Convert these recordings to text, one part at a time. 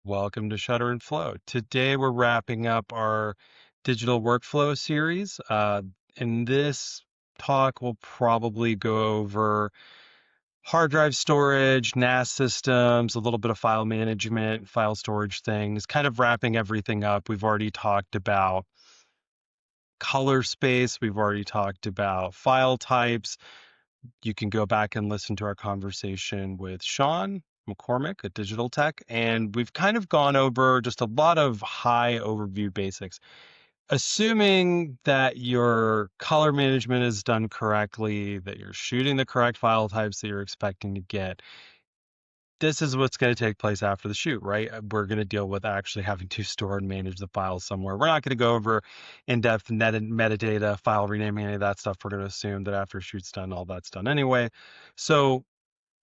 Welcome to Shutter and Flow. Today we're wrapping up our digital workflow series. In this talk, we'll probably go over hard drive storage, NAS systems, a little bit of file management, file storage things, kind of wrapping everything up. We've already talked about color space. We've already talked about file types. You can go back and listen to our conversation with Sean McCormick at Digital Tech, and we've kind of gone over just a lot of high overview basics. Assuming that your color management is done correctly, that you're shooting the correct file types that you're expecting to get, this is what's going to take place after the shoot, right? We're going to deal with actually having to store and manage the files somewhere. We're not going to go over in-depth metadata, file renaming, any of that stuff. We're going to assume that after shoot's done, all that's done anyway. So,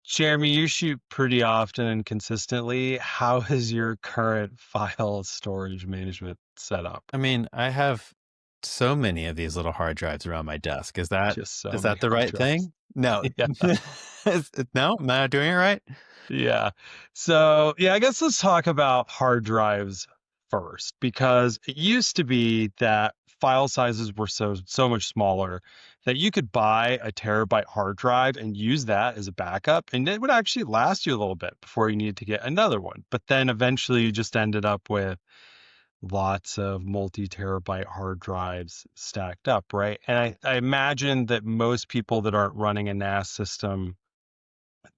Jeremy, you shoot pretty often and consistently. How is your current file storage management set up? I mean, I have so many of these little hard drives around my desk. Is that Just so is many that the hard right drives. thing? No. Yeah. No? Am I not doing it right? Yeah. So, yeah, I guess let's talk about hard drives first, because it used to be that file sizes were so much smaller that you could buy a terabyte hard drive and use that as a backup, and it would actually last you a little bit before you needed to get another one. But then eventually you just ended up with lots of multi-terabyte hard drives stacked up, right? And I imagine that most people that aren't running a NAS system,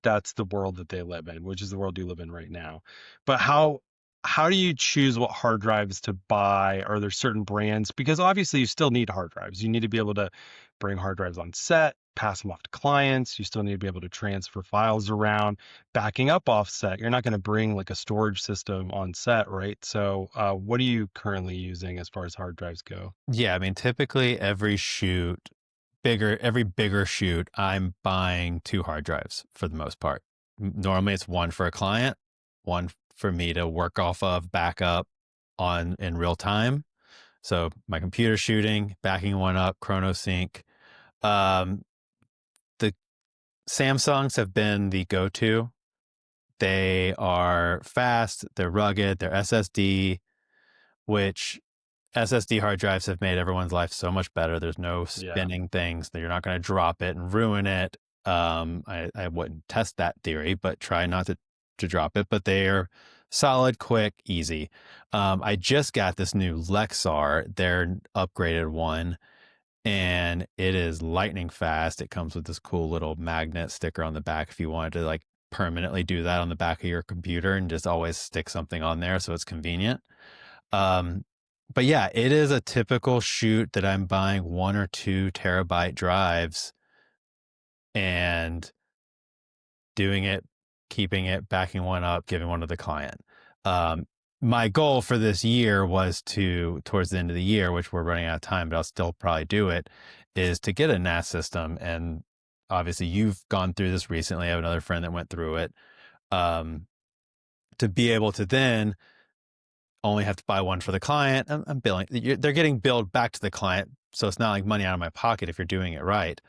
that's the world that they live in, which is the world you live in right now. But how do you choose what hard drives to buy? Are there certain brands? Because obviously you still need hard drives. You need to be able to bring hard drives on set, pass them off to clients. You still need to be able to transfer files around, backing up offset. You're not going to bring like a storage system on set, right? So what are you currently using as far as hard drives go? Yeah, I mean, typically every bigger shoot, I'm buying two hard drives for the most part. Normally it's one for a client, one for me to work off of, backup on in real time. So my computer shooting, backing one up, Chrono Sync. Um, the Samsungs have been the go-to. They are fast, they're rugged, they're SSD, which SSD hard drives have made everyone's life so much better. There's no Yeah. spinning things that you're not going to drop it and ruin it. I wouldn't test that theory, but try not to drop it. But they are solid, quick, easy. I just got this new Lexar, their upgraded one, and it is lightning fast. It comes with this cool little magnet sticker on the back if you wanted to like permanently do that on the back of your computer and just always stick something on there so it's convenient. Um, but yeah, it is a typical shoot that I'm buying 1 or 2 terabyte drives and doing it, keeping it, backing one up, giving one to the client. My goal for this year was towards the end of the year, which we're running out of time, but I'll still probably do it, is to get a NAS system. And obviously you've gone through this recently. I have another friend that went through it. Um, to be able to then only have to buy one for the client. I'm billing. They're getting billed back to the client. So it's not like money out of my pocket if you're doing it right.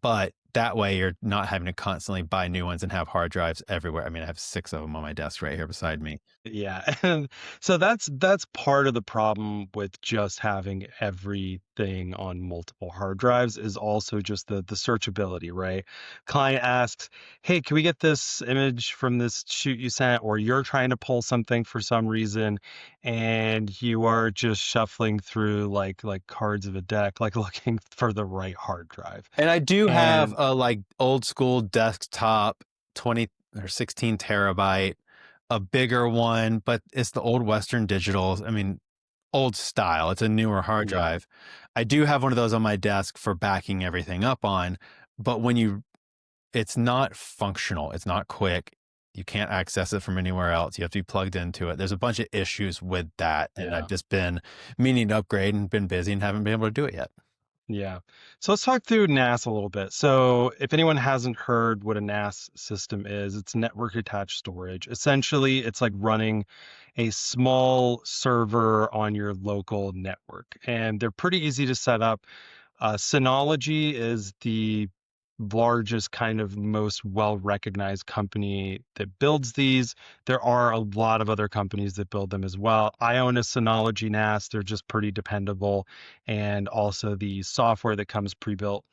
But that way you're not having to constantly buy new ones and have hard drives everywhere. I mean, I have 6 of them on my desk right here beside me. Yeah. And so that's part of the problem with just having everything on multiple hard drives is also just the searchability, right? Client asks, "Hey, can we get this image from this shoot you sent?" Or you're trying to pull something for some reason and you are just shuffling through like cards of a deck, like looking for the right hard drive. And I do have And a like old school desktop 20 or 16 terabyte, a bigger one, but it's the old Western Digital. I mean, old style. It's a newer hard yeah. drive. I do have one of those on my desk for backing everything up on, but it's not functional. It's not quick. You can't access it from anywhere else. You have to be plugged into it. There's a bunch of issues with that. And I've Yeah. just been meaning to upgrade and been busy and haven't been able to do it yet. Yeah. So let's talk through NAS a little bit. So if anyone hasn't heard what a NAS system is, it's network attached storage. Essentially, it's like running a small server on your local network, and they're pretty easy to set up. Synology is the largest, kind of most well-recognized company that builds these. There are a lot of other companies that build them as well. I own a Synology NAS. They're just pretty dependable. And also the software that comes pre-built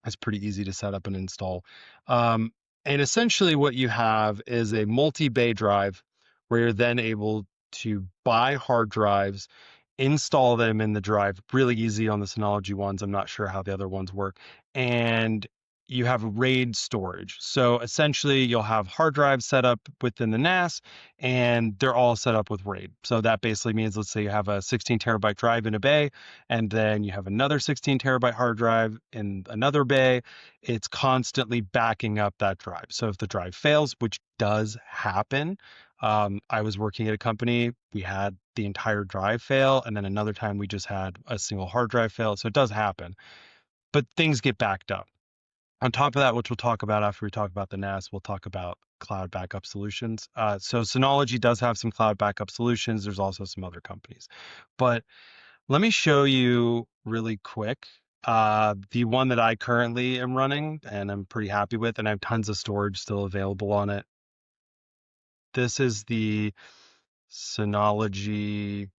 is pretty easy to set up and install. Um, and essentially what you have is a multi-bay drive where you're then able to buy hard drives, install them in the drive, really easy on the Synology ones. I'm not sure how the other ones work. And you have RAID storage. So essentially, you'll have hard drives set up within the NAS, and they're all set up with RAID. So that basically means, let's say you have a 16 terabyte drive in a bay, and then you have another 16 terabyte hard drive in another bay. It's constantly backing up that drive. So if the drive fails, which does happen, I was working at a company, we had the entire drive fail, and then another time we just had a single hard drive fail. So it does happen, but things get backed up. On top of that, which we'll talk about after we talk about the NAS, we'll talk about cloud backup solutions. So Synology does have some cloud backup solutions. There's also some other companies, but let me show you really quick the one that I currently am running and I'm pretty happy with, and I have tons of storage still available on it. This is the Synology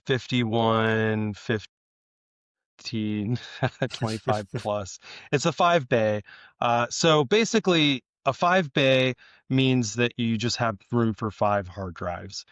5115 plus. It's a 5 bay. So basically, a 5 bay means that you just have room for 5 hard drives.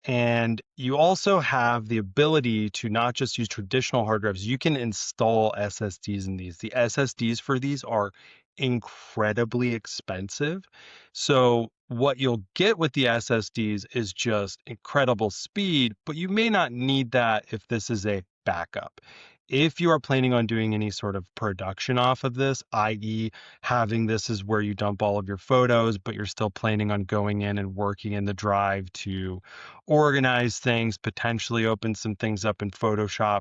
And you also have the ability to not just use traditional hard drives, you can install SSDs in these. The SSDs for these are incredibly expensive. So, what you'll get with the SSDs is just incredible speed, but you may not need that if this is a backup. If you are planning on doing any sort of production off of this, i.e., having this is where you dump all of your photos, but you're still planning on going in and working in the drive to organize things, potentially open some things up in Photoshop,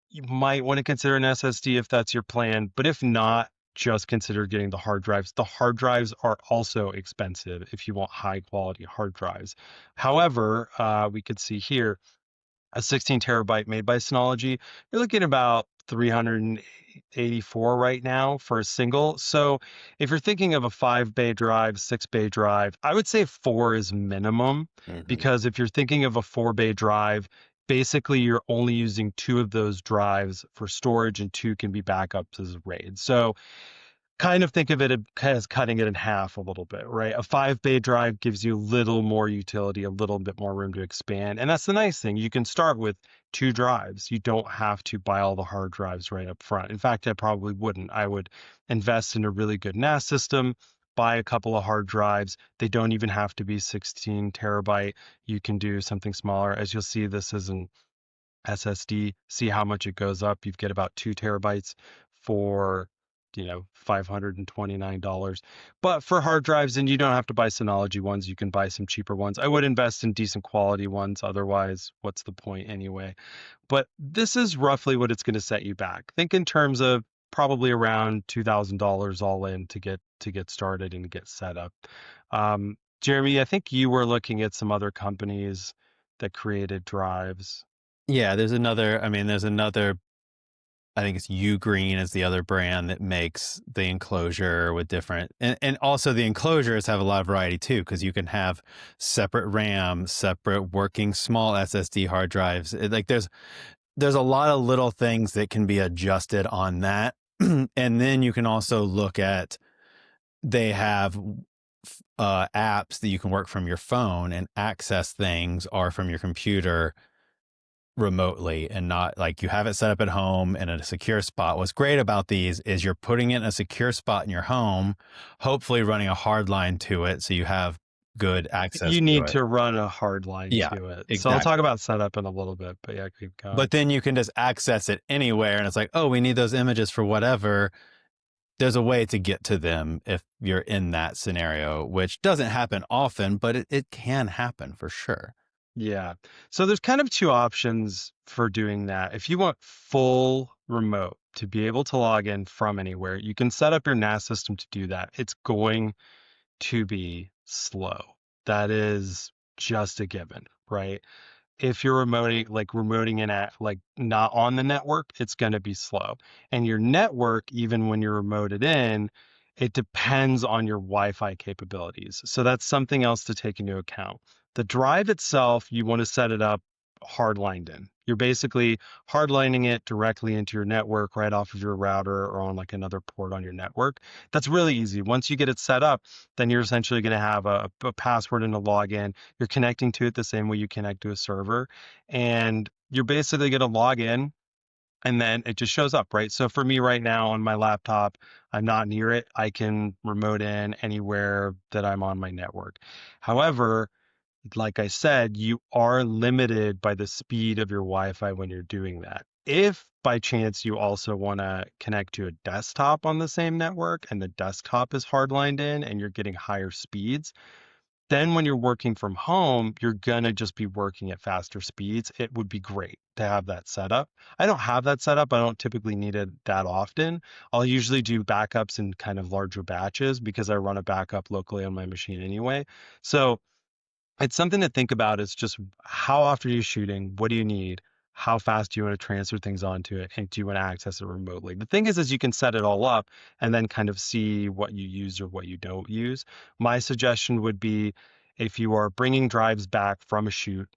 you might want to consider an SSD if that's your plan. But if not, just consider getting the hard drives. The hard drives are also expensive if you want high quality hard drives. However, we could see here a 16 terabyte made by Synology, you're looking at about 384 right now for a single. So if you're thinking of a 5 bay drive, 6 bay drive, I would say four is minimum, Mhm. because if you're thinking of a 4 bay drive, basically you're only using two of those drives for storage and two can be backups as RAID. So kind of think of it as cutting it in half a little bit, right? A 5 bay drive gives you a little more utility, a little bit more room to expand. And that's the nice thing. You can start with two drives. You don't have to buy all the hard drives right up front. In fact, I probably wouldn't. I would invest in a really good NAS system, buy a couple of hard drives. They don't even have to be 16 terabyte. You can do something smaller. As you'll see, this is an SSD, see how much it goes up. You get about 2 terabytes for, $529. But for hard drives, and you don't have to buy Synology ones, you can buy some cheaper ones. I would invest in decent quality ones. Otherwise, what's the point anyway? But this is roughly what it's going to set you back. Think in terms of probably around $2,000 all in to get started and get set up. Jeremy, I think you were looking at some other companies that created drives. Yeah, there's another, I think it's U Green is the other brand that makes the enclosure with different, and also the enclosures have a lot of variety too, because you can have separate RAM, separate working small SSD hard drives. Like there's a lot of little things that can be adjusted on that. And then you can also look at, they have apps that you can work from your phone and access things or from your computer remotely, and not like you have it set up at home in a secure spot. What's great about these is you're putting it in a secure spot in your home, hopefully running a hard line to it so you have good access You to need it. to run a hard line Yeah, to it. So I'll talk exactly. about setup in a little bit, but yeah, keep But going. then you can just access it anywhere, and it's like, oh, we need those images for whatever. There's a way to get to them if you're in that scenario, which doesn't happen often, but it can happen for sure. Yeah. So there's kind of two options for doing that. If you want full remote to be able to log in from anywhere, you can set up your NAS system to do that. It's going to be slow. That is just a given, right? if you're remoting in at like not on the network, it's going to be slow. And your network, even when you're remoted in, it depends on your Wi-Fi capabilities. So that's something else to take into account. The drive itself, you want to set it up hardlined in. You're basically hardlining it directly into your network right off of your router or on like another port on your network. That's really easy. Once you get it set up, then you're essentially going to have a password and a login. You're connecting to it the same way you connect to a server. And you're basically going to log in and then it just shows up, right? So for me right now on my laptop, I'm not near it. I can remote in anywhere that I'm on my network. However, like I said, you are limited by the speed of your Wi-Fi when you're doing that. If by chance you also want to connect to a desktop on the same network and the desktop is hardlined in and you're getting higher speeds, then when you're working from home, you're gonna just be working at faster speeds. It would be great to have that set up. I don't have that set up. I don't typically need it that often. I'll usually do backups in kind of larger batches because I run a backup locally on my machine anyway. So it's something to think about is just how often are you shooting? What do you need? How fast do you want to transfer things onto it? And do you want to access it remotely? The thing is you can set it all up and then kind of see what you use or what you don't use. My suggestion would be if you are bringing drives back from a shoot,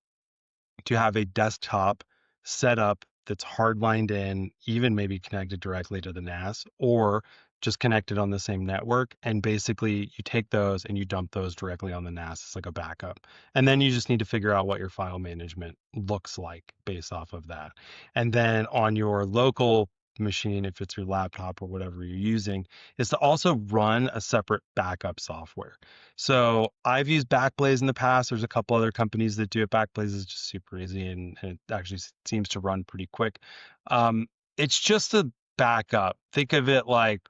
to have a desktop set up that's hardlined in, even maybe connected directly to the NAS, or just connected on the same network. And basically, you take those and you dump those directly on the NAS. It's like a backup. And then you just need to figure out what your file management looks like based off of that. And then on your local machine, if it's your laptop or whatever you're using, is to also run a separate backup software. So I've used Backblaze in the past. There's a couple other companies that do it. Backblaze is just super easy and it actually seems to run pretty quick. Um, it's just a backup. Think of it like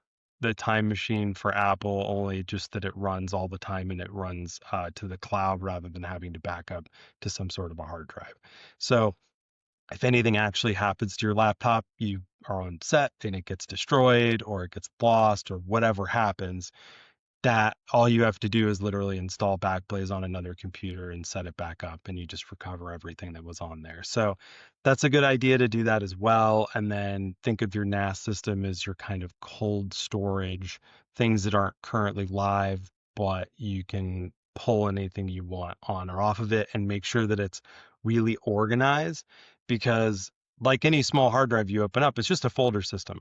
the time machine for Apple, only just that it runs all the time and it runs to the cloud rather than having to back up to some sort of a hard drive. So if anything actually happens to your laptop, you are on set and it gets destroyed or it gets lost or whatever happens, that all you have to do is literally install Backblaze on another computer and set it back up, and you just recover everything that was on there. So that's a good idea to do that as well. And then think of your NAS system as your kind of cold storage, things that aren't currently live, but you can pull anything you want on or off of it and make sure that it's really organized because like any small hard drive you open up, it's just a folder system.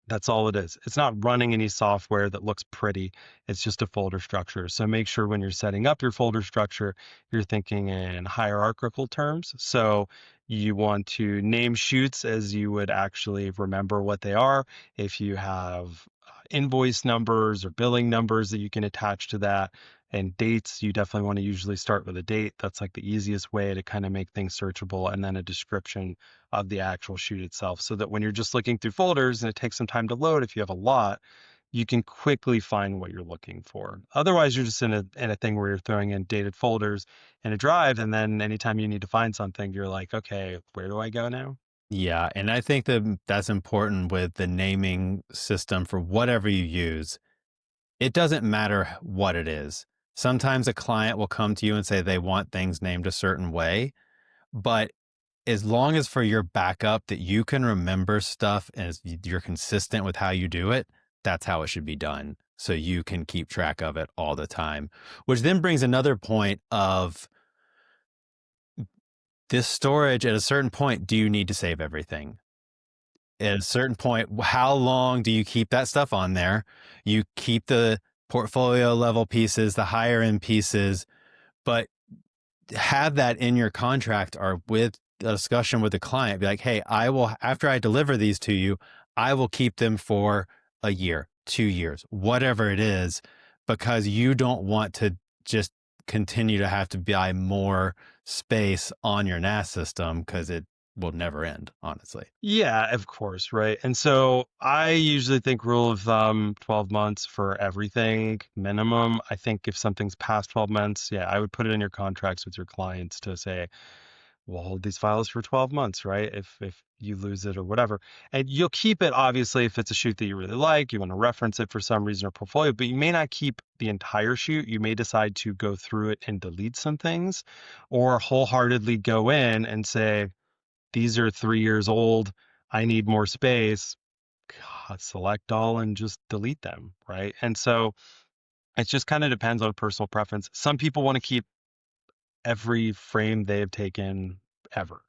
That's all it is. It's not running any software that looks pretty. It's just a folder structure. So make sure when you're setting up your folder structure, you're thinking in hierarchical terms. So you want to name shoots as you would actually remember what they are. If you have invoice numbers or billing numbers that you can attach to that, and dates, you definitely want to usually start with a date. That's like the easiest way to kind of make things searchable, and then a description of the actual shoot itself so that when you're just looking through folders and it takes some time to load, if you have a lot, you can quickly find what you're looking for. Otherwise, you're just in a thing where you're throwing in dated folders in a drive, and then anytime you need to find something, you're like, okay, where do I go now? Yeah, and I think that that's important with the naming system for whatever you use. It doesn't matter what it is. Sometimes a client will come to you and say they want things named a certain way, but as long as for your backup that you can remember stuff and you're consistent with how you do it, that's how it should be done. So you can keep track of it all the time. Which then brings another point of this storage at a certain point, do you need to save everything? At a certain point, how long do you keep that stuff on there? You keep the portfolio level pieces, the higher end pieces, but have that in your contract or with a discussion with the client. Be like, hey, I will, after I deliver these to you, I will keep them for a year, 2 years, whatever it is, because you don't want to just continue to have to buy more space on your NAS system because it will never end, honestly. Yeah, of course, right. And so I usually think rule of thumb 12 months for everything minimum. I think if something's past 12 months, yeah, I would put it in your contracts with your clients to say, we'll hold these files for 12 months, right? If you lose it or whatever. And you'll keep it obviously if it's a shoot that you really like, you want to reference it for some reason or portfolio, but you may not keep the entire shoot. You may decide to go through it and delete some things or wholeheartedly go in and say, these are 3 years old. I need more space. God, select all and just delete them, right? And so it just kind of depends on personal preference. Some people want to keep every frame they have taken ever.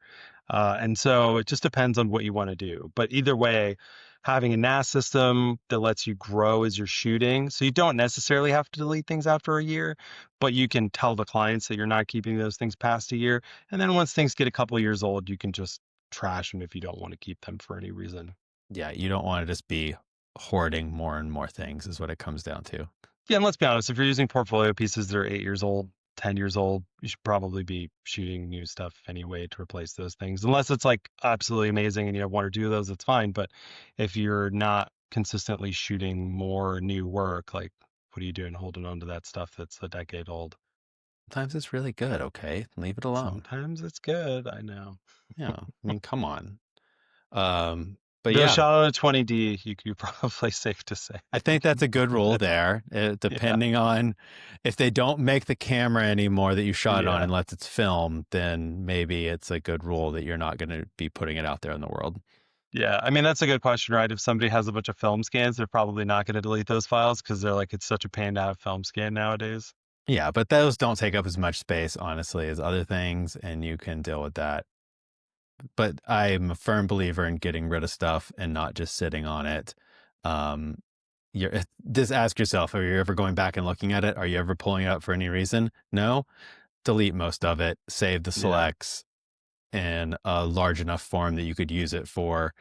And so it just depends on what you want to do. But either way, having a NAS system that lets you grow as you're shooting, so you don't necessarily have to delete things after a year, but you can tell the clients that you're not keeping those things past a year. And then once things get a couple of years old, you can just trash them if you don't want to keep them for any reason. Yeah, you don't want to just be hoarding more and more things, is what it comes down to. Yeah, and let's be honest, if you're using portfolio pieces that are 8 years old, 10 years old, you should probably be shooting new stuff anyway to replace those things. Unless it's like absolutely amazing and you have one or two of those, it's fine. But if you're not consistently shooting more new work, like what are you doing holding on to that stuff that's a decade old? Sometimes it's really good, okay? Leave it alone. Sometimes it's good, I know. Yeah, I mean, come on. But Though yeah, shot on a 20D, you probably safe to say. I think that's a good rule there. Yeah. Depending on if they don't make the camera anymore that you shot it on Yeah. unless it's film, then maybe it's a good rule that you're not going to be putting it out there in the world. Yeah, I mean, that's a good question, right? If somebody has a bunch of film scans, they're probably not going to delete those files because they're like, it's such a pain to have film scan nowadays. Yeah, but those don't take up as much space, honestly, as other things, and you can deal with that. But I'm a firm believer in getting rid of stuff and not just sitting on it. Um, just ask yourself, are you ever going back and looking at it? Are you ever pulling it up for any reason? No? Delete most of it, save the Yeah. selects in a large enough form that you could use it for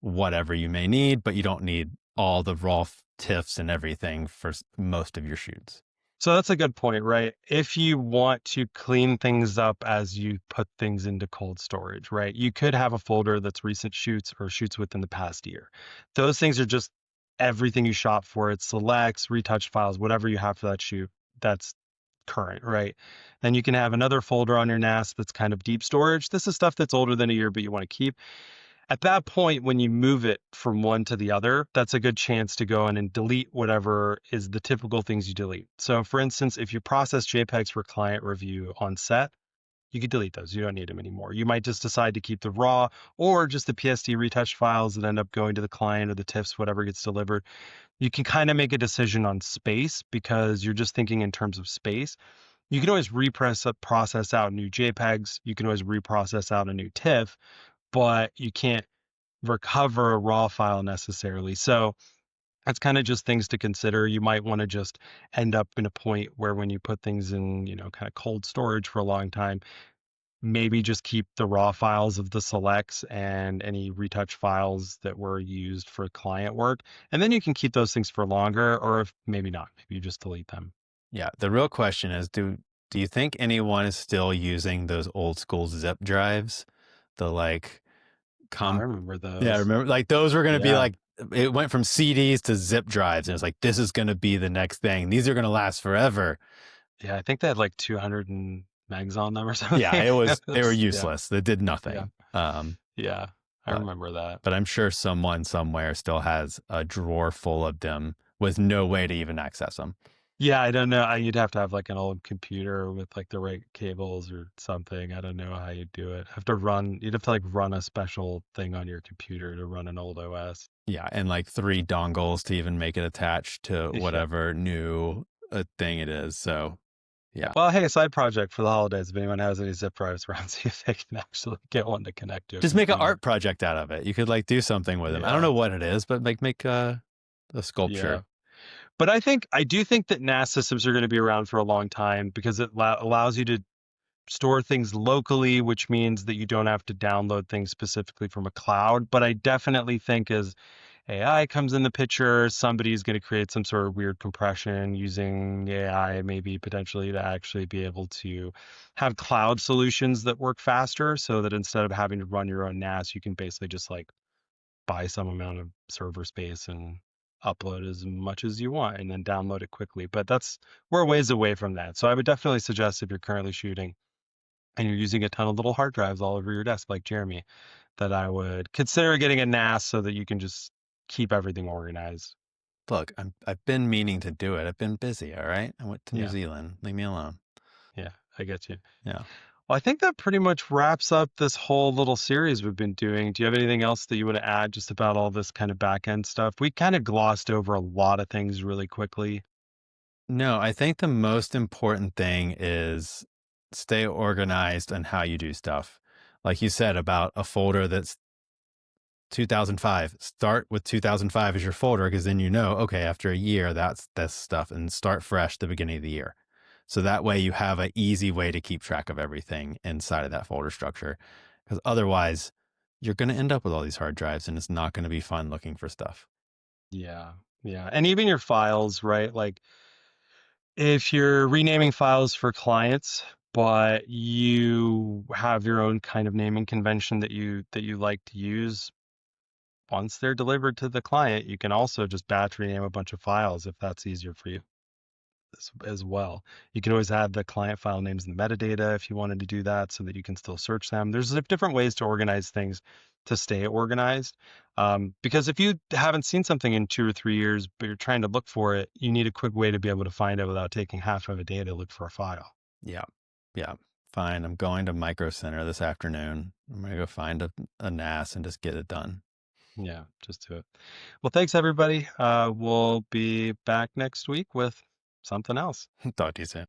whatever you may need, but you don't need all the raw tiffs and everything for most of your shoots. So that's a good point, right? If you want to clean things up as you put things into cold storage, right? You could have a folder that's recent shoots or shoots within the past year. Those things are just everything you shot for. It selects, retouched files, whatever you have for that shoot. That's current, right? Then you can have another folder on your NAS that's kind of deep storage. This is stuff that's older than a year, but you want to keep. At that point, when you move it from one to the other, that's a good chance to go in and delete whatever is the typical things you delete. So for instance, if you process JPEGs for client review on set, you could delete those. You don't need them anymore. You might just decide to keep the raw or just the PSD retouched files that end up going to the client or the TIFFs, whatever gets delivered. You can kind of make a decision on space because you're just thinking in terms of space. You can always process out new JPEGs. You can always reprocess out a new TIFF, but you can't recover a raw file necessarily. So that's kind of just things to consider. You might want to just end up in a point where when you put things in, kind of cold storage for a long time, maybe just keep the raw files of the selects and any retouch files that were used for client work. And then you can keep those things for longer, or if maybe not, maybe you just delete them. Yeah, the real question is, do you think anyone is still using those old school zip drives? The like Oh, I com remember Yeah, those. remember, like those were going to be Yeah. like, it went from CDs to zip drives, and it's like, this is going to be the next thing. These are going to last forever. Yeah, I think they had like 200 megs on them or Yeah, something. they were Yeah. useless. They did Yeah. nothing. Yeah. I But remember that. but I'm sure someone somewhere still has a drawer full of them with no way to even access them. Yeah, I don't know. You'd have to have like an old computer with like the right cables or something. I don't know how you'd do it. You'd have to like run a special thing on your computer to run an old OS. Yeah, and like 3 dongles to even make it attached to Yeah. whatever new thing it is. So yeah, Well, hey, side project for the holidays. If anyone has any zip drives around, see if they can actually get one to connect to a just make an computer. art project out of it. You could like do something with them. I don't Yeah. know what it is, but like make a Yeah. sculpture. But I do think that NAS systems are going to be around for a long time because it allows you to store things locally, which means that you don't have to download things specifically from a cloud. But I definitely think as AI comes in the picture, somebody's going to create some sort of weird compression using AI, maybe potentially to actually be able to have cloud solutions that work faster so that instead of having to run your own NAS, you can basically just like buy some amount of server space and upload as much as you want and then download it quickly. But we're a ways away from that. So I would definitely suggest if you're currently shooting, and you're using a ton of little hard drives all over your desk, like Jeremy, that I would consider getting a NAS so that you can just keep everything organized. Look, I've been meaning to do it. I've been busy, all right? I went to New Yeah, Zealand. Leave me alone. yeah, I get you. Yeah. Well, I think that pretty much wraps up this whole little series we've been doing. Do you have anything else that you want to add just about all this kind of back end stuff? We kind of glossed over a lot of things really quickly. No, I think the most important thing is stay organized on how you do stuff. Like you said about a folder that's 2005, start with 2005 as your folder because then you know, okay, after a year, that's this stuff, and start fresh the beginning of the year. So that way you have an easy way to keep track of everything inside of that folder structure. Because otherwise, you're going to end up with all these hard drives and it's not going to be fun looking for stuff. Yeah. Yeah. And even your files, right? Like if you're renaming files for clients, but you have your own kind of naming convention that you like to use, once they're delivered to the client, you can also just batch rename a bunch of files if that's easier for you as well. You can always add the client file names in the metadata if you wanted to do that so that you can still search them. There's different ways to organize things to stay organized. Because if you haven't seen something in 2 or 3 years, but you're trying to look for it, you need a quick way to be able to find it without taking half of a day to look for a file. Yeah. Yeah. Fine. I'm going to Micro Center this afternoon. I'm going to go find a NAS and just get it done. Yeah, just do it. Well, thanks everybody. We'll be back next week with something else. Talk to you soon.